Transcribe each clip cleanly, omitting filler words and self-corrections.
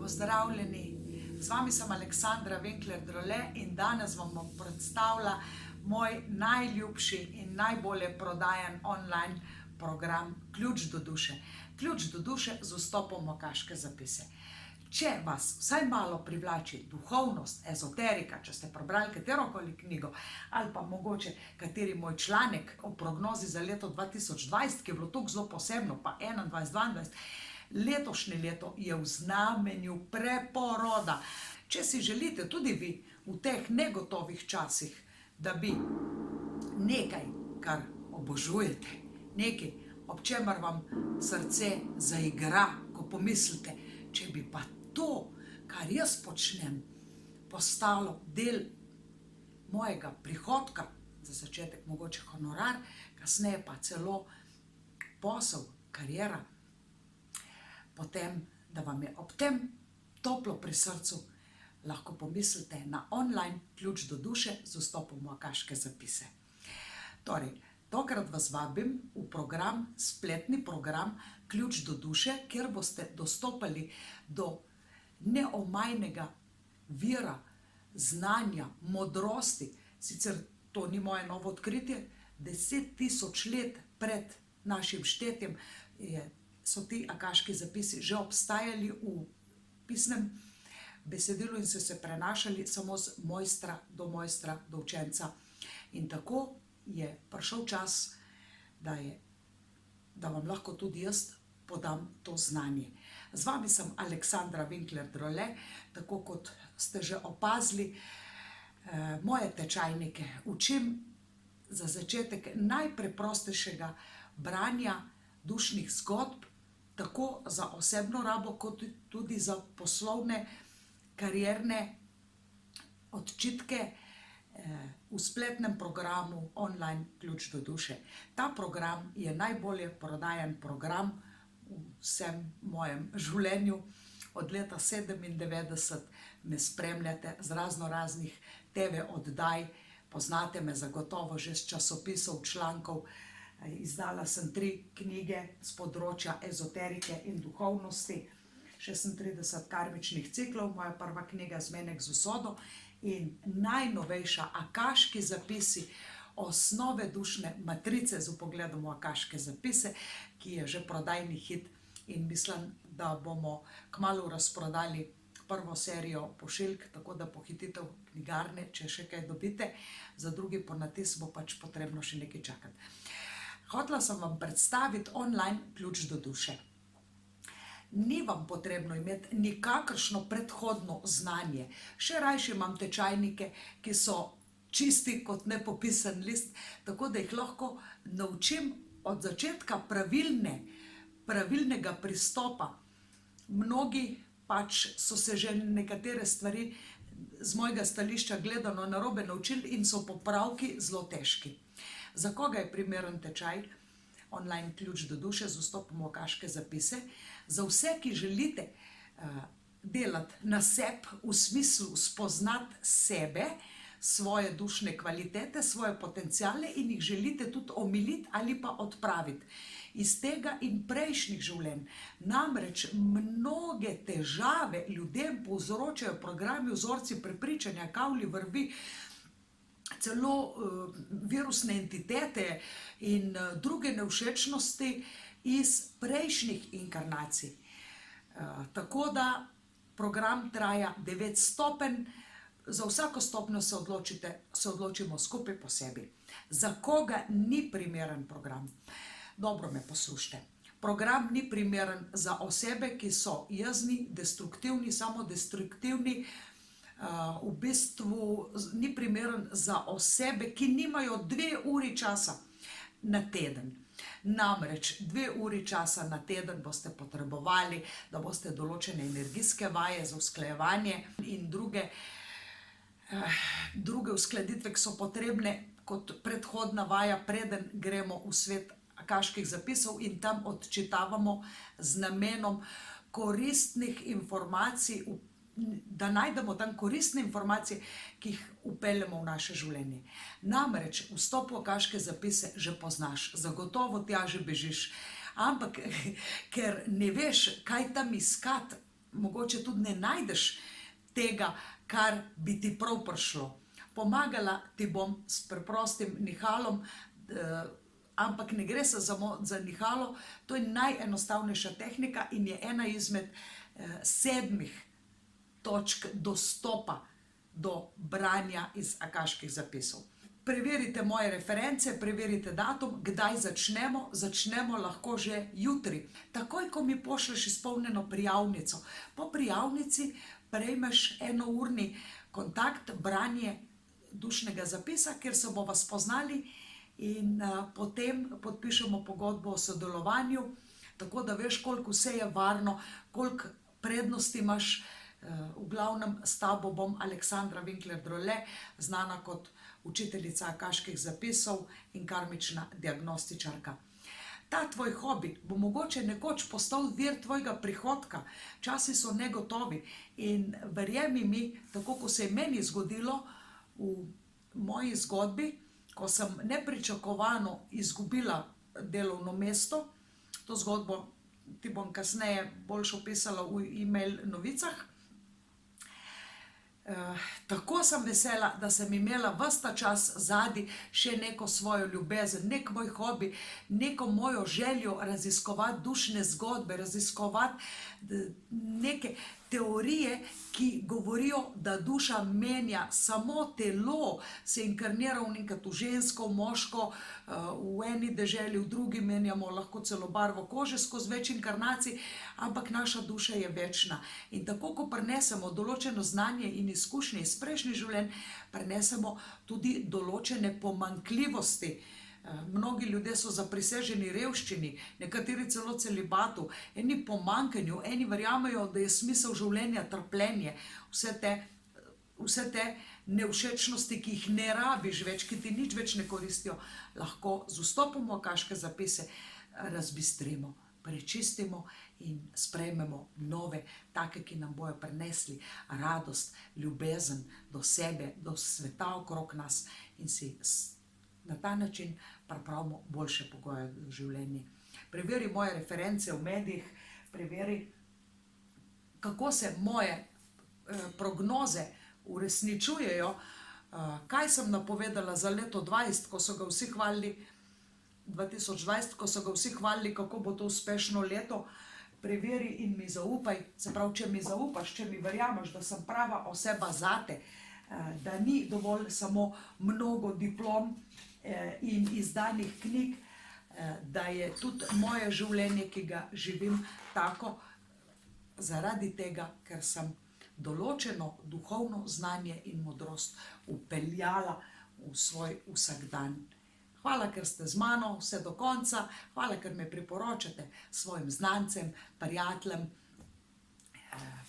Pozdravljeni, z vami sem Aleksandra Winkler-Drole in danes vam bom predstavila moj najljubši in najbolje prodajan online program Ključ do duše. Ključ do duše z vstopom v akaške zapise. Če vas vsaj malo privlači duhovnost, ezoterika, če ste prebrali katerokoli knjigo ali pa mogoče kateri moj članek o prognozi za leto 2020, ki je bilo tako zelo posebno, pa 2021, 2022, letošnje leto je v znamenju preporoda. Če si želite tudi vi v teh negotovih časih, da bi nekaj, kar obožujete, nekaj, ob čemer vam srce zaigra, ko pomislite, če bi pa to, kar jaz počnem, postalo del mojega prihodka, za začetek mogoče honorar, kasneje pa celo posel, kariera, potem, da vam je ob tem toplo pri srcu, lahko pomislite na online Ključ do duše z vstopom v akaške zapise. Torej, tokrat vas vabim v program, spletni program Ključ do duše, kjer boste dostopali do neomajnega vira, znanja, modrosti. Sicer to ni moje novo odkritje, 10.000 let pred našim štetjem so ti akaški zapisi že obstajali v pisnem besedilu in so se prenašali samo z mojstra, do učenca. In tako je prišel čas, da vam lahko tudi jaz podam to znanje. Z vami sem Aleksandra Winkler-Drole, tako kot ste že opazili, moje tečajnike učim za začetek najpreprostejšega branja dušnih zgodb, tako za osebno rabo, kot tudi za poslovne, karierne odčitke v spletnem programu online Ključ do duše. Ta program je najbolje prodajan program v vsem mojem življenju. Od leta 1997 me spremljate z raznoraznih TV oddaj, poznate me zagotovo že z časopisov, člankov. Izdala sem 3 knjige z področja ezoterike in duhovnosti, 36 karmičnih ciklov, moja prva knjiga Zmenek z usodo in najnovejša Akaški zapisi, osnove dušne matrice z vpogledom v akaške zapise, ki je že prodajni hit in mislim, da bomo kmalu razprodali prvo serijo pošiljk, tako da pohitite v knjigarne, če še kaj dobite, za drugi ponatis bo pač potrebno še nekaj čakati. Hotela sem vam predstaviti online Ključ do duše. Ni vam potrebno imeti nikakršno predhodno znanje. Še rajši imam tečajnike, ki so čisti kot nepopisan list, tako da jih lahko naučim od začetka pravilnega pristopa. Mnogi pač so se že nekatere stvari z mojega stališča gledano narobe naučili in so popravki zelo težki. Za koga je primeren tečaj online Ključ do duše z vstopom v akaške zapise? Za vse, ki želite delati na sebi, v smislu spoznati sebe, svoje dušne kvalitete, svoje potenciale in jih želite tudi omiliti ali pa odpraviti iz tega in prejšnjih življenj. Namreč mnoge težave ljudem povzročajo programi, vzorci prepričanja, kavli, vrvi, celo virusne entitete in druge nevšečnosti iz prejšnjih inkarnacij. Tako da program traja 9 stopenj, za vsako stopnjo se odločimo skupaj posebej. Za koga ni primeren program? Dobro me poslušajte. Program ni primeren za osebe, ki so jezni, destruktivni, samodestruktivni, v bistvu ni primeren za osebe, ki nimajo 2 uri časa na teden. Namreč 2 uri časa na teden boste potrebovali, da boste določene energijske vaje za usklajevanje in druge uskladitve, ki so potrebne kot predhodna vaja, preden gremo v svet akaških zapisov in tam odčitavamo z namenom koristnih informacij, da najdemo tam koristne informacije, ki jih vpeljemo v naše življenje. Namreč vstop v akaške zapise že poznaš, zagotovo tja že bežiš, ampak ker ne veš, kaj tam iskati mogoče tudi ne najdeš tega, kar bi ti prav prišlo. Pomagala ti bom s preprostim nihalom, ampak ne gre se samo za nihalo, to je najenostavnejša tehnika in je ena izmed 7 točk dostopa do branja iz akaških zapisov. Preverite moje reference, preverite datum, kdaj začnemo. Začnemo lahko že jutri. Takoj, ko mi pošlješ izpolnjeno prijavnico. Po prijavnici prejmeš enourni kontakt, branje dušnega zapisa, kjer se bova spoznali in potem podpišemo pogodbo o sodelovanju, tako da veš, koliko vse je varno, koliko prednosti imaš. V glavnem s tabo bom Aleksandra Winkler-Drole, znana kot učiteljica akaških zapisov in karmična diagnostičarka. Ta tvoj hobi bo mogoče nekoč postal vir tvojega prihodka. Časi so negotovi in verjemi mi, tako kot se je meni zgodilo v moji zgodbi, ko sem nepričakovano izgubila delovno mesto, to zgodbo ti bom kasneje boljše opisala v e-mail novicah. Tako sem vesela, da sem imela ves ta čas zadaj še neko svojo ljubezen, nek moj hobi, neko mojo željo raziskovati dušne zgodbe, raziskovati neke teorije, ki govorijo, da duša menja samo telo, se inkarnira v nekaj žensko, moško, v eni deželi, v drugi menjamo lahko celo barvo kože skozi več inkarnacij, ampak naša duša je večna. In tako, ko prinesemo določeno znanje in izkušnje iz prejšnjih življenj, prinesemo tudi določene pomanjkljivosti. Mnogi ljudje so zapriseženi revščini, nekateri celo celibatu, eni pomanjkanju, eni verjamejo, da je smisel življenja trpljenje, vse te nevšečnosti, ki jih ne rabiš več, ki ti nič več ne koristijo, lahko z vstopom v akaške zapise razbistrimo, prečistimo in sprejmemo nove, take, ki nam bojo prinesli radost, ljubezen do sebe, do sveta okrog nas in si na ta način pripravimo boljše pogoje v življenju. Preveri moje reference v medijih, preveri, kako se moje prognoze uresničujejo, kaj sem napovedala za leto 2020, ko so ga vsi hvalili, 2020, ko so ga vsi hvalili, kako bo to uspešno leto. Preveri in mi zaupaj, se pravi, če mi zaupaš, če mi verjameš, da sem prava oseba zate, da ni dovolj samo mnogo diplom in izdanih knjig, da je tudi moje življenje, ki ga živim, tako zaradi tega, ker sem določeno duhovno znanje in modrost vpeljala v svoj vsakdan. Hvala, ker ste z mano vse do konca, hvala, ker me priporočate svojim znancem, prijateljem,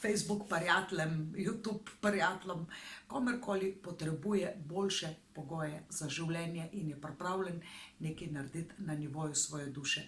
Facebook prijateljem, YouTube prijateljem, komerkoli potrebuje boljše pogoje za življenje in je pripravljen nekaj narediti na nivoju svoje duše.